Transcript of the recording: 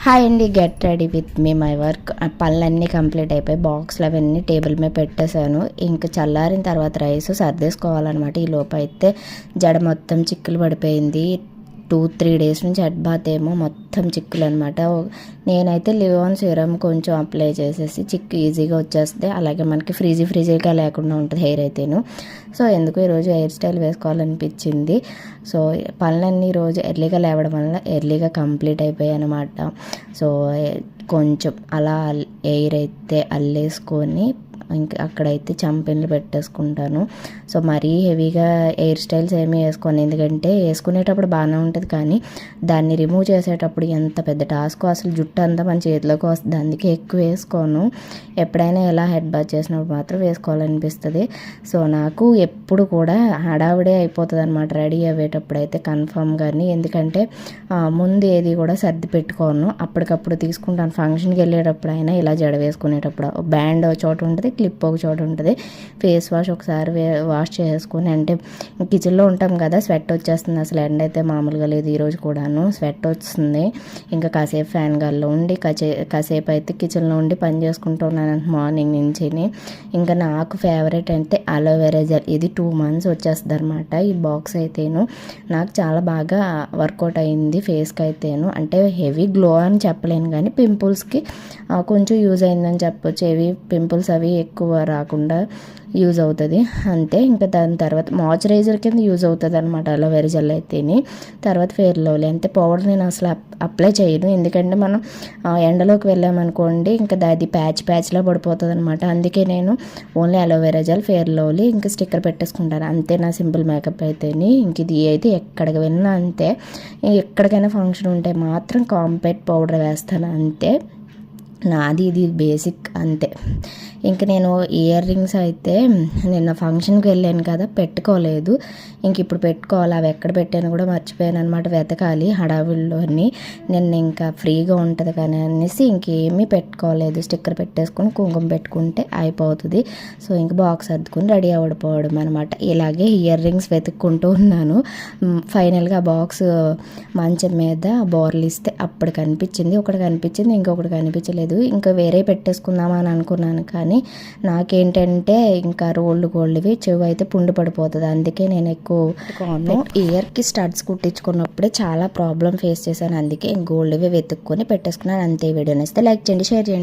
Hi అండి, get ready with me my work. పనులన్నీ complete అయిపోయి బాక్స్లు అవన్నీ టేబుల్ మీద పెట్టేశాను. ఇంకా చల్లారిన తర్వాత రైస్ సర్దేసుకోవాలన్నమాట. ఈ లోపు అయితే జడ మొత్తం చిక్కులు పడిపోయింది. 2-3 డేస్ నుంచి హెడ్ బాత్ ఏమో మొత్తం చిక్కులు అనమాట. నేనైతే లివాన్ సీరం కొంచెం అప్లై చేసేసి చిక్కు ఈజీగా వచ్చేస్తే, అలాగే మనకి ఫ్రీజీగా లేకుండా ఉంటుంది హెయిర్ అయితేను. సో ఎందుకు ఈరోజు హెయిర్ స్టైల్ వేసుకోవాలనిపించింది. సో పనులన్నీ రోజు ఎర్లీగా లేవడం వల్ల ఎర్లీగా కంప్లీట్ అయిపోయాయి అనమాట. సో కొంచెం అలా ఎయిర్ అయితే అల్లేసుకొని ఇంకా అక్కడైతే చంపెన్లు పెట్టేసుకుంటాను. సో మరీ హెవీగా హెయిర్ స్టైల్స్ ఏమీ వేసుకోను, ఎందుకంటే వేసుకునేటప్పుడు బాగానే ఉంటుంది, కానీ దాన్ని రిమూవ్ చేసేటప్పుడు ఎంత పెద్ద టాస్క్. అసలు జుట్టు అంతా మన చేతిలోకి వస్తుంది, అందుకే ఎక్కువ వేసుకోను. ఎప్పుడైనా ఎలా హెడ్ బాత్ చేసినప్పుడు మాత్రం వేసుకోవాలనిపిస్తుంది. సో నాకు ఎప్పుడు కూడా హడావిడే అయిపోతుంది అనమాట రెడీ అయ్యేటప్పుడు అయితే కన్ఫామ్గాని. ఎందుకంటే ముందు ఏది కూడా సర్ది పెట్టుకోను, అప్పటికప్పుడు తీసుకుంటాను. ఫంక్షన్కి వెళ్ళేటప్పుడు అయినా ఇలా జడ వేసుకునేటప్పుడు బ్యాండ్ ఒక చోట ఉంటుంది, క్లిప్ ఒక చోట ఉంటుంది. ఫేస్ వాష్ ఒకసారి వాష్ చేసుకుని, అంటే కిచెన్లో ఉంటాం కదా, స్వెట్ వచ్చేస్తుంది. అసలు ఎండ అయితే మామూలుగా లేదు, ఈరోజు కూడాను స్వెట్ వస్తుంది. ఇంకా కాసేపు ఫ్యాన్ గాల్లో ఉండి కాసేపు అయితే కిచెన్లో ఉండి పని చేసుకుంటూ ఉన్నాను మార్నింగ్ నుంచి. ఇంకా నాకు ఫేవరెట్ అంటే అలోవెరా జెల్. ఇది 2 months వచ్చేస్తుంది అనమాట ఈ బాక్స్ అయితేను. నాకు చాలా బాగా వర్కౌట్ అయింది ఫేస్కి అయితేను. అంటే హెవీ గ్లో అని చెప్పలేను, కానీ పింపుల్స్కి కొంచెం యూజ్ అయిందని చెప్పొచ్చు. హెవీ పింపుల్స్ అవి ఎక్కువ రాకుండా యూజ్ అవుతుంది అంతే. ఇంకా దాని తర్వాత మాయిశ్చరైజర్ కింద యూజ్ అవుతుంది అనమాట అలోవెరా జెల్ అయితేని. తర్వాత ఫెయిర్ అండ్ లవ్లీ. అంతే, పౌడర్ నేను అసలు అప్లై చేయను, ఎందుకంటే మనం ఎండలోకి వెళ్ళామనుకోండి ఇంకా అది ప్యాచ్లా పడిపోతుంది అనమాట. అందుకే నేను only aloe vera gel, fair and lovely, ఇంకా స్టిక్కర్ పెట్టేసుకుంటాను అంతే. నా సింపుల్ మేకప్ అయితేని. ఇంక ఇది అయితే ఎక్కడికి వెళ్ళినా అంతే. ఎక్కడికైనా ఫంక్షన్ ఉంటే మాత్రం కాంపాక్ట్ పౌడర్ వేస్తాను అంతే. నాది ఇది బేసిక్ అంతే. ఇంక నేను ఇయర్ రింగ్స్ అయితే నిన్న ఫంక్షన్కి వెళ్ళాను కదా, పెట్టుకోలేదు. ఇంక ఇప్పుడు పెట్టుకోవాలి. అవి ఎక్కడ పెట్టాను కూడా మర్చిపోయాను అనమాట, వెతకాలి హడావిడిలోని. నిన్న ఇంకా ఫ్రీగా ఉంటుంది కానీ అనేసి ఇంకేమీ పెట్టుకోలేదు. స్టిక్కర్ పెట్టేసుకొని కుంకుమ పెట్టుకుంటే అయిపోతుంది. సో ఇంక బాక్స్ సర్దుకుని రెడీ అవ్వడిపోవడం అనమాట. ఇలాగే ఇయర్ రింగ్స్ వెతుక్కుంటూ ఉన్నాను. ఫైనల్గా బాక్స్ మంచం మీద బోర్లు ఇస్తే అప్పుడు కనిపించింది. ఒకటి కనిపించింది, ఇంకొకటి కనిపించలేదు. ఇంకా వేరే పెట్టేసుకుందామా అని అనుకున్నాను, కానీ నాకేంటంటే ఇంకా రోల్డ్ గోల్డ్వి చెవి అయితే పుండు పడిపోతుంది. అందుకే నేను ఎక్కువ ఇయర్కి స్టడ్స్ కుట్టించుకున్నప్పుడే చాలా ప్రాబ్లం ఫేస్ చేశాను. అందుకే గోల్డ్వి వెతుక్కొని పెట్టేసుకున్నాను అంతే. వీడియో నచ్చితే లైక్ చేయండి, షేర్ చేయండి.